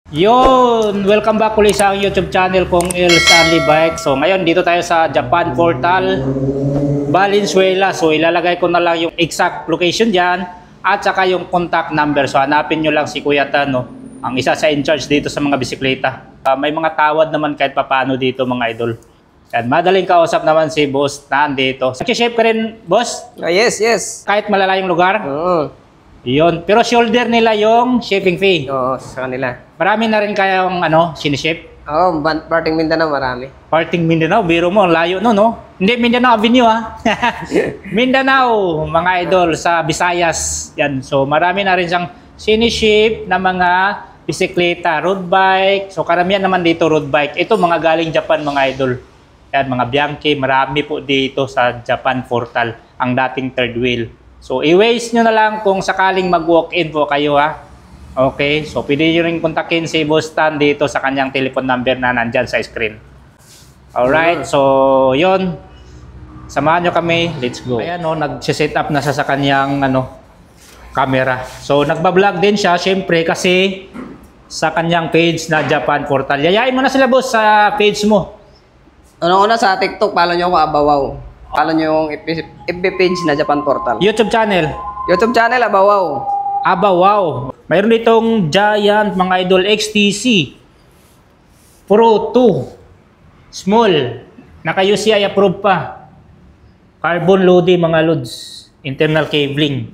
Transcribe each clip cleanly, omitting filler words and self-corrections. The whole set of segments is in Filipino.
Yun! Welcome back ulit sa YouTube channel kong El Stanley Bike. So ngayon dito tayo sa Japan Portal, Valenzuela. So ilalagay ko na lang yung exact location dyan at saka yung contact number. So hanapin nyo lang si Kuya Tan, ang isa sa in-charge dito sa mga bisikleta. May mga tawad naman kahit papano dito mga idol. Yan, madaling kausap naman si Boss Tan dito. Nag-shape ka rin, Boss? Yes. Kahit malalayong lugar? Oo. Yun. Pero shoulder nila yung shipping fee. Oo, sa kanila. Marami na rin kayong sinishape? Oo, parting Mindanao marami. Parting Mindanao, biro mo, layo no? Hindi, Mindanao Avenue Mindanao, mga idol, sa Visayas. Yan, so marami na rin siyang siniship na mga bisikleta, road bike. So karamihan naman dito road bike. Ito mga galing Japan mga idol. Yan, mga Bianchi, marami po dito sa Japan Portal, ang dating third wheel. So i-waste nyo na lang kung sakaling mag-walk-in po kayo Okay, so pwede nyo rin kontakin si Boss Tan dito sa kanyang telephone number na nandyan sa screen. Alright, so yun. Samahan nyo kami, let's go. Ayan nag-set up na sa kanyang camera. So nagbablog din siya, syempre kasi sa kanyang page na Japan Portal. Yayain mo na sila boss sa page mo. Una sa TikTok, follow nyo ako, Abawaw. Follow nyo yung FB page na Japan Portal. YouTube channel? YouTube channel, Abawaw. Wow. Mayroon ditong Giant mga idol XTC Pro 2 Small. Naka-UCI approved pa. Carbon loading mga loads. Internal cabling.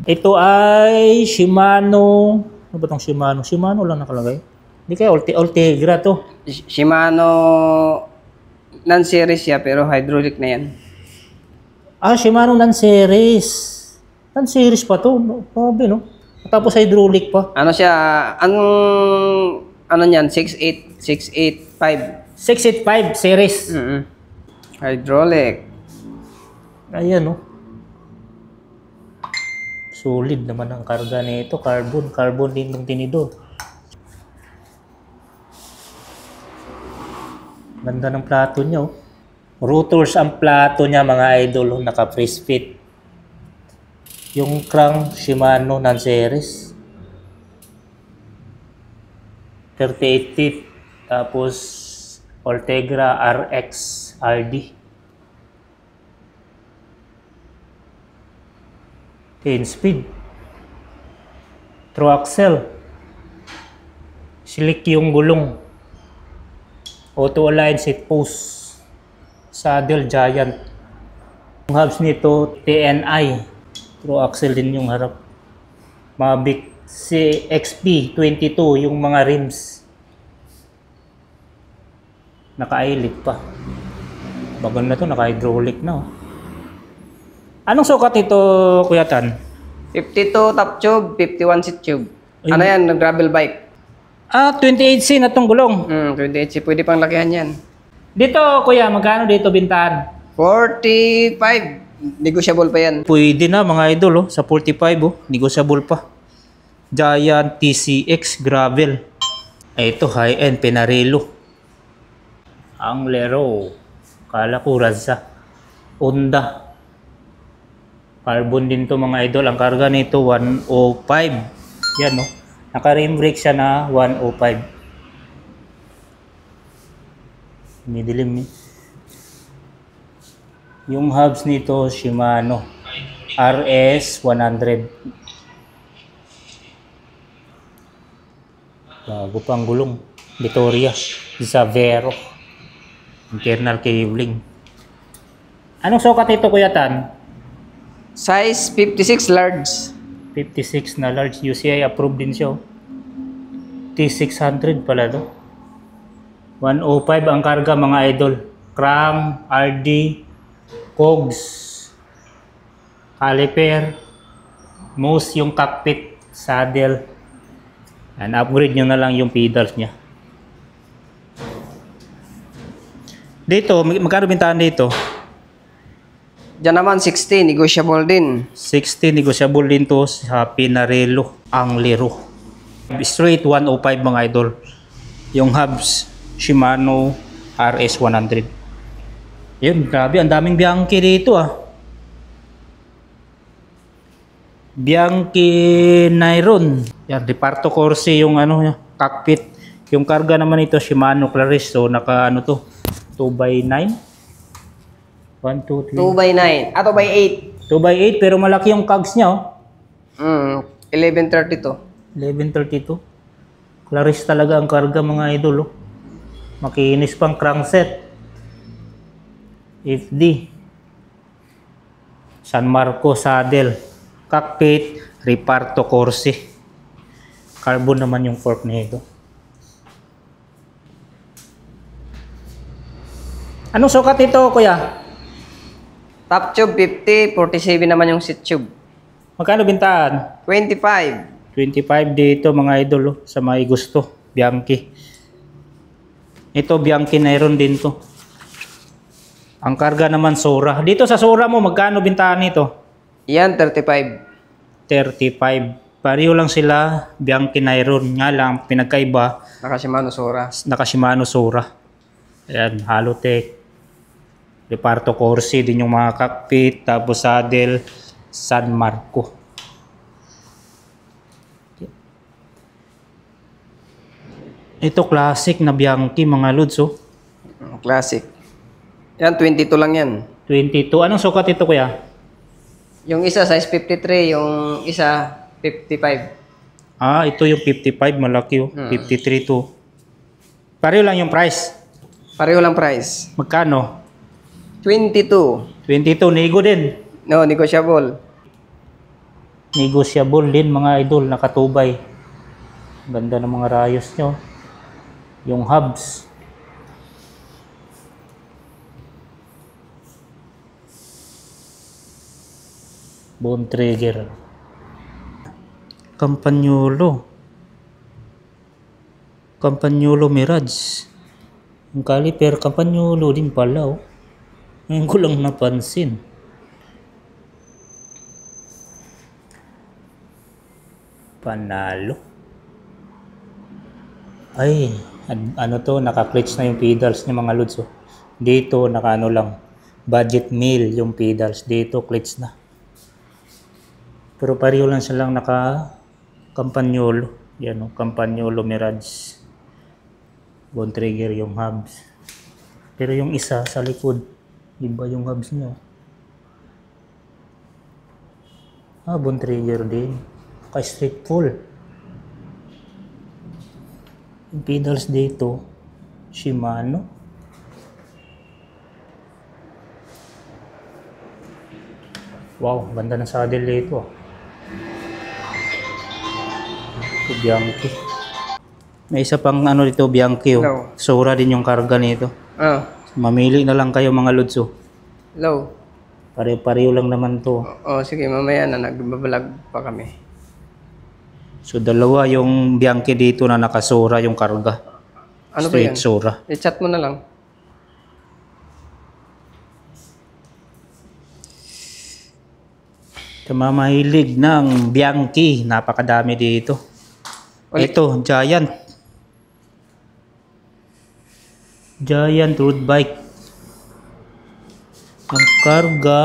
Ito ay Shimano. Ano ba itong Shimano? Shimano lang nakalagay. Hindi kaya Ultegra to. Shimano non-series siya pero hydraulic na yan. Shimano non-series. Non-series pa to. Sabi Tapos hydraulic pa. Ano siya, ano niyan, 685. 685 series. Hydraulic. Ayan Solid naman ang karga nito. Carbon din ng tinidor. Ganda ng plato niya Rotors ang plato niya mga idol. Naka-press fit. Yung crank Shimano non-series 38 feet. Tapos Ultegra RX RD 10 speed. Through axle. Slick yung gulong. Auto align seat post. Saddle Giant. Yung hubs nito TNI. Through axle din yung harap. Mavic CXP 22 yung mga rims. Naka-eyelet pa. Bagal na to, naka-hydraulic na Anong sukat ito, Kuya Tan? 52 top tube, 51 seat tube. Ano yan, gravel bike. 28C na tong gulong. 28C, pwede pang lakihan yan. Dito, Kuya, magkano dito bintahan? 45. Negotiable pa yan. Pwede na mga idol sa 45 negotiable pa. Giant TCX gravel. Ito high-end Pinarello. Ang Lero. Kala ko Razza. Honda. Carbon din to mga idol. Ang karga nito 105. Yan Naka-rim brake siya na 105. Nidilim Yung hubs nito, Shimano RS 100. Bago pang gulong. Vittoria. Zavero. Internal cabling. Anong sukat ito, Kuya Tan? Size 56 large. 56 na large. UCI approved din siya. T600 pala to. 105 ang karga mga idol. Crank, RD, cogs, caliper, mouse yung cockpit, saddle. And upgrade nyo na lang yung pedals niya. Dito, magkano bintahan dito? Diyan naman 60, negotiable din. 60, negotiable din to sa Pinarello, ang Lero. Straight 105 mga idol. Yung hubs, Shimano RS 100. Yun, grabe, ang daming Bianchi dito Bianchi Nairon. Yan, Reparto Corse yung ano niya. cockpit. Yung karga naman ito Shimano Claris. So naka ano to? 2x9? 1, 2, 3. 2x9. 2x8. 2x8 pero malaki yung cogs niya oh. 1132. 1132. Claris talaga ang karga mga idol oh. Makinis pang crankset. FD. San Marco saddle. Cockpit. Reparto Corsi. Carbon naman yung fork nito. Anong sukat ito kuya? Top tube 50, 47 naman yung seat tube. Magkano bintahan? 25. 25 dito mga idol oh, sa may gusto. Bianchi. Ito Bianchi Nairon din to. Ang karga naman Sora. Dito sa Sora mo magkano bintahan nito? Yan, 35. 35. Pareho lang sila Bianchi Nairon. Nga lang pinagkaiba Naka Shimano Sora. naka Shimano Sora. Ayan, Halotech. Reparto Corsi din yung mga cockpit. Tapos saddle San Marco. Ito classic na Bianchi mga lods oh. Classic. Yan, 22 lang yan. 22. Anong sukat ito kuya? Yung isa size 53, yung isa 55. Ah, ito yung 55. Malaki oh. 53 to. Pareho lang yung price. Pareho lang price. Magkano? 22. 22. Nego din. No, negotiable. Negotiable din mga idol. Nakatubay. Ganda ng mga rayos nyo. Yung hubs. Bone trigger. Campagnolo. Campagnolo Mirage. Yung caliper Campagnolo din pala oh. Ngayon ko lang napansin. Panalo. Ay, ano to, naka-clutch na yung pedals ng mga lods oh. Dito naka-ano lang, budget meal yung pedals. Dito clutch na. Pero pareho lang silang naka-Campagnolo. Yan oh, Campagnolo Mirage. Bone trigger yung hubs. Pero yung isa sa likod, iba yung hubs niya. Ah, bone trigger din. Ka-straight full. Yung pedals dito, Shimano. Wow, ganda ng saddle dito. Ito Bianchi. May isa pang ano dito Bianchi oh. Hello. Sora din yung karga nito. Ah, Mamili na lang kayo mga lods oh. low. Pare-pareho lang naman to. Oh, sige, mamaya na nagbablog pa kami. So dalawa yung Bianchi dito na nakasora yung karga. Ano ba Straight yan? Sora. I-chat mo na lang. Sa mga mahilig ng Bianchi, napakadami dito. Ulit. Ito, Giant. Giant road bike. Ang karga,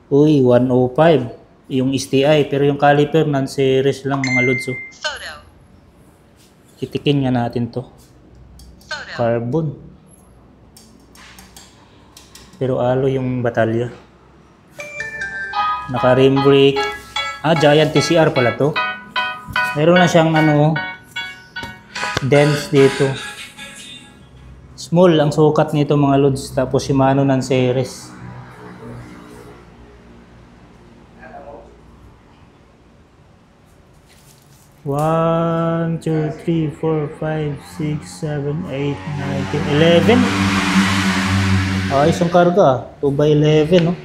uy, 105. Yung STI, pero yung caliper, non-series lang mga lods. Oh. Kitikin nga natin to. Carbon. Pero alo yung batalya. Naka rim brake. Ah, Giant TCR pala to. Meron na siyang ano, dents dito. Small ang sukat nito mga lods. Tapos Shimano non-series. One, 2, 3, 4, 5, 6, 7, 8, 9, 10, 11. Ayos ang karga. 2x11, no?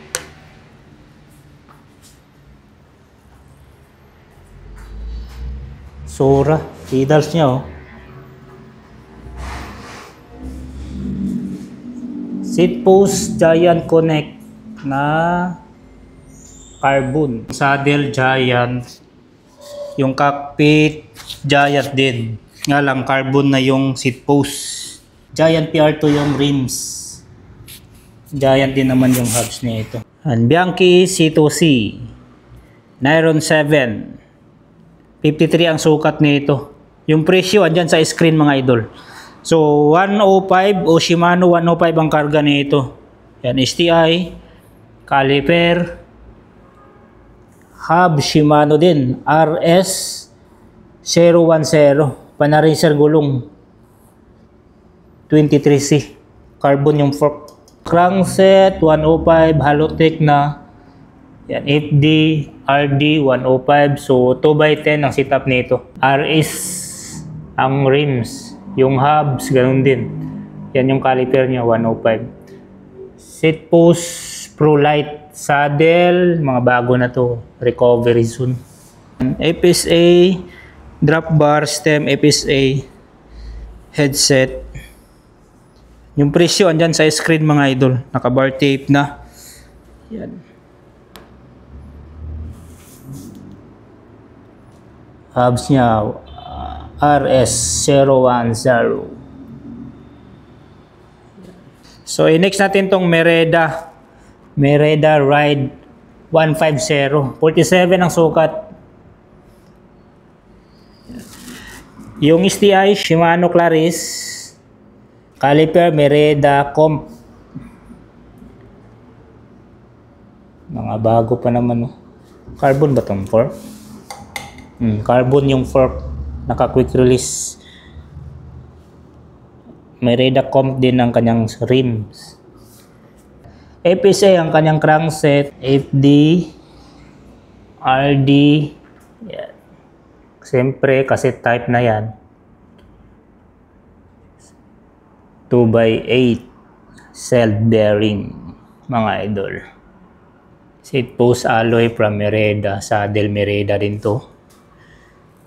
Sora. Pedals niya, oh. Seat post Giant Connect na carbon. Saddle Giant. Yung cockpit Giant din. Nga lang carbon na yung seat post. Giant PR2 yung rims. Giant din naman yung hubs niya ito. And Bianchi C2C. Nairon 7. 53 ang sukat nito. Yung presyo andyan sa screen mga idol. So 105 o Shimano 105 ang karga nito. Yan, STI, caliper, hub Shimano din, RS 010, panaracer gulong 23C, carbon yung fork. Crankset 105, Halotech na. Yan, FD, RD 105. So 2x10 ang setup nito. RS ang rims, yung hubs ganun din. Yan yung caliper niya 105. Seat post Pro Light, saddle mga bago na to, recovery soon. FSA, drop bar, stem FSA, headset. Yung presyo andyan sa screen mga idol, naka-bar tape na. Yan. Hubs niya RS010. So next natin tong Merida Ride 150, 47 ang sukat. Yung STI Shimano Claris, caliper Merida Comp. Mga bago pa naman, no? Carbon ba tong fork? Carbon yung fork, naka quick release. Merida Comp din ang kanyang rims. FSA ang kanyang crankset, FD, RD. Yan. Siyempre, cassette type na yan. 2x8 self-bearing mga idol. Seat post alloy from Merida, saddle Merida din to.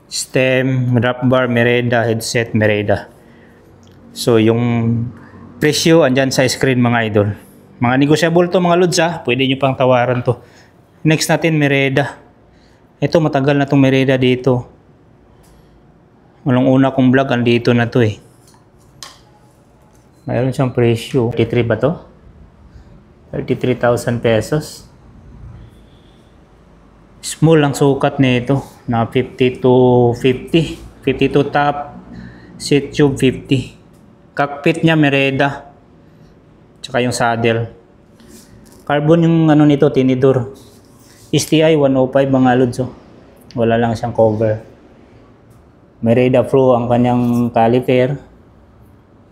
Stem, drop bar Merida, headset Merida. So yung presyo andyan sa screen mga idol. Mga negotiable to mga lods ha. Pwede nyo pang tawaran to. Next natin Merida. Ito matagal na tong Merida dito. Walang una kong vlog andito na to eh. Mayroon siyang presyo. 33 ba to? 33,000 pesos. Small ang sukat nito. Na 50 to 50. 52 top. Seat tube 50. Cockpit niya Merida. Tsaka yung saddle. Carbon yung ano nito, tinidor. STI 105 mga lods. Oh. Wala lang siyang cover. Merida Pro ang kanyang caliper.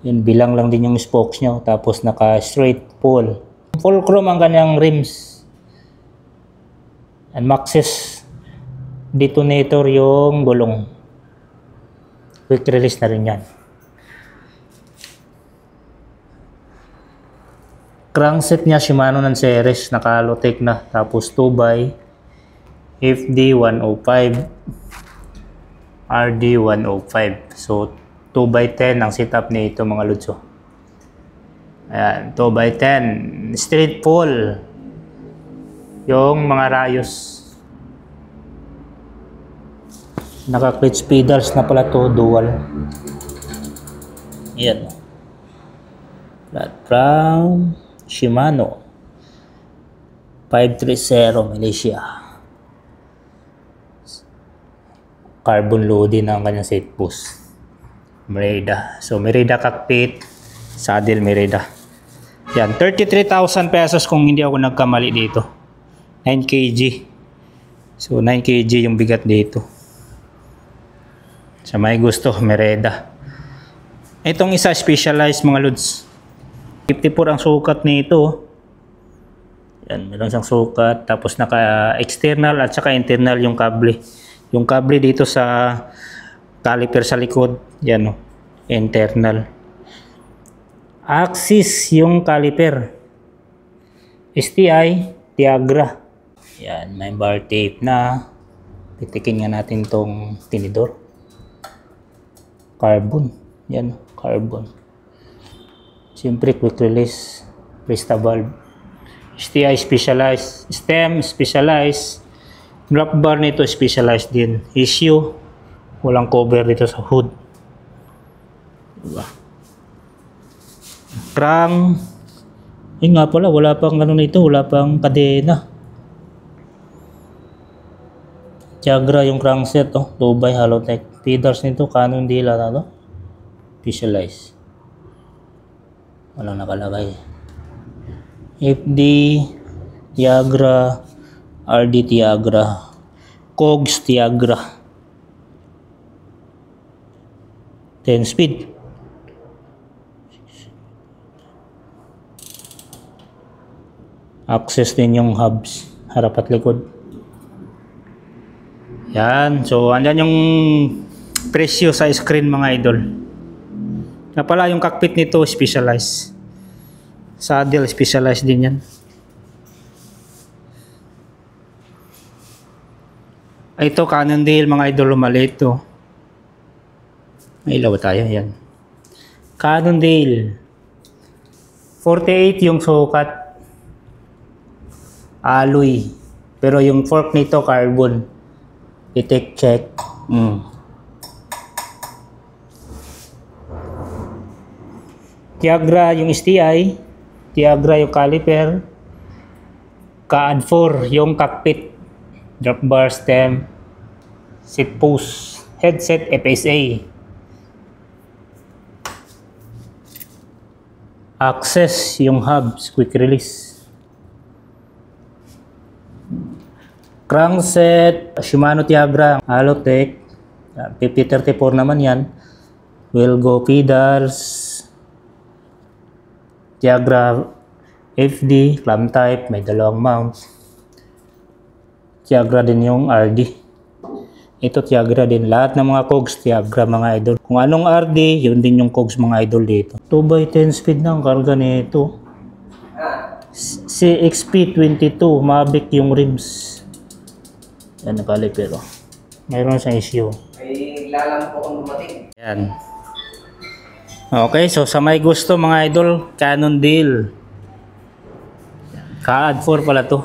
Yun, bilang lang din yung spokes niya. Tapos naka straight pull. Full chrome ang kanyang rims. And Maxxis detonator yung gulong. Quick release na rin yan. Crankset niya Shimano ng series, naka Halotech na. Tapos 2x FD 105, RD 105. So 2x10 ang setup nito mga lutso. Ayan, 2x10 straight pull. Yung mga rayos. Naka clutch pedals na pala to, dual. Ayan. Flat from Shimano 530 Malaysia. Carbon loading ang kanyang seat post. Merida. So Merida cockpit, saddle Merida. Yan, 33,000 pesos kung hindi ako nagkamali dito. 9 kg. So 9 kg yung bigat dito. Sa may gusto, Merida. Itong isa specialized mga lods. 54 ang sukat nito. Yan, meron siyang sukat. Tapos naka-external at saka internal yung kable. Yung kable dito sa caliper sa likod. Yan o. Internal. Axis yung caliper. STI, Tiagra. Yan, may bar tape na. Pitikin nga natin tong tinidor. Carbon. Yan, carbon. Siyempre, quick release, Presta valve. STI specialized, stem specialized, drop bar nito specialized din. Issue, walang cover dito sa hood. Diba? Crank, yun nga pala, wala pang ano nito, wala pang kadena. Tiagra yung crankset, 2x Halotech. Speeders nito, Cannondale ano? Specialized. Walang nakalagay. FD, Tiagra, RD Tiagra, Cogs Tiagra. 10 speed. Access din yung hubs, harap at likod. Yan. So, andyan yung presyo sa screen mga idol. Na pala yung cockpit nito specialized. Saddle specialized din yan. Ito Cannondale mga idol, maliit to. May ilaw tayo, yan. Cannondale. 48 yung sukat. Alloy. Pero yung fork nito carbon. I-take check. Tiagra yung STI. Tiagra yung caliper. CAD 4 yung cockpit. Drop bar stem. Seat post. Headset FSA. Access yung hubs. Quick release. Crankset, Shimano Tiagra, Halotech, 5034 naman yan. Wilgo pedals, Tiagra FD, clamp type, may dalawang mount. Tiagra din yung RD. Ito Tiagra din. Lahat ng mga cogs Tiagra mga idol. Kung anong RD, yun din yung cogs mga idol dito. 2x10 speed na ang karga nito. CXP22, Mavic yung rims. Yan nakali pero mayroon sa issue. Ay, lalam po kung dumating. Yan. Okay, so sa may gusto mga idol, Cannondale. CAD 4 pala to.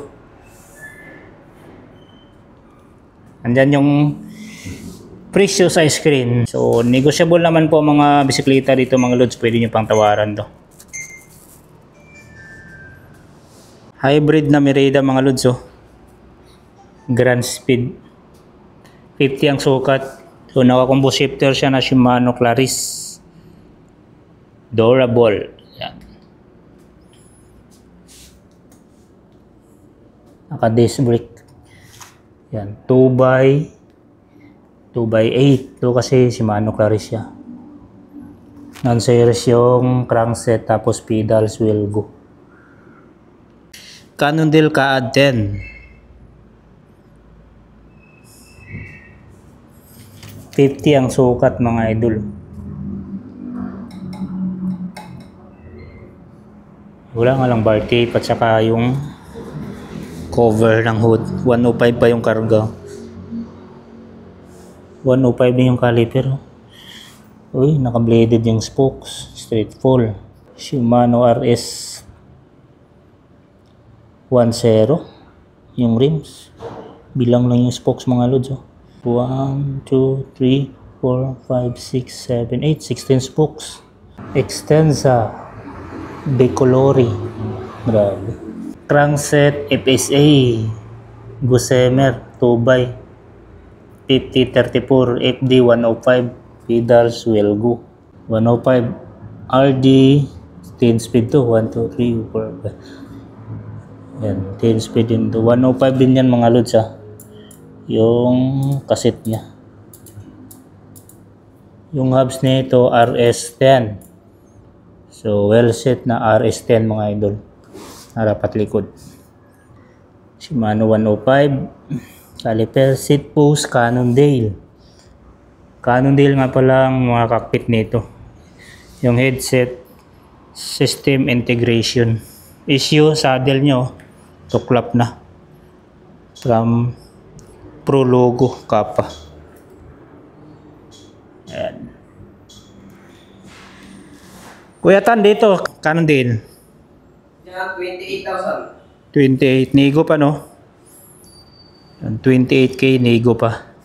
Andyan yung presyo sa screen. So, negotiable naman po mga bisikleta dito mga lods. Pwede nyo pang tawaran to. Hybrid na Merida mga lods oh. Grand speed. 50 ang sukat. So, naka-combo shifter siya na Shimano Claris. Durable. Yan. Naka-disc brake. Yan. 2x8. Ito kasi Shimano Claris siya. Non-series yung crankset tapos pedals will go. Cannondale CAD 10. 50 ang sukat mga idol. Wala nga lang bar tape at saka yung cover ng hood. 105 pa yung karga. 105 din yung caliper. Uy, naka-bladed yung spokes. Straight fall. Shimano RS 10 yung rims. Bilang lang yung spokes mga lods oh. 1, 2, 3, 4, 5, 6, 7, 8, 16 spokes. Extensa Decolori. Grabe. Crankset FSA Gossamer 2x 5034 FD 105 pedals will go. 105 RD 10 speed to 1, 2, 3, 4, 5. Yan 10 speed din to. 105 din yan mga lods ah. Yung kaset niya. Yung hubs nito RS10. So well set na RS10 mga idol. Harap at likod. Shimano 105. Caliper seat post Cannondale. Cannondale nga pala ang mga cockpit nito. Yung headset system integration. Issue saddle nyo tuklap na. From Pro logo Kappa. Ayan. Kuya Tan dito, Cannondale. Yan, 28,000. 28 nego pa no? 28k nego pa.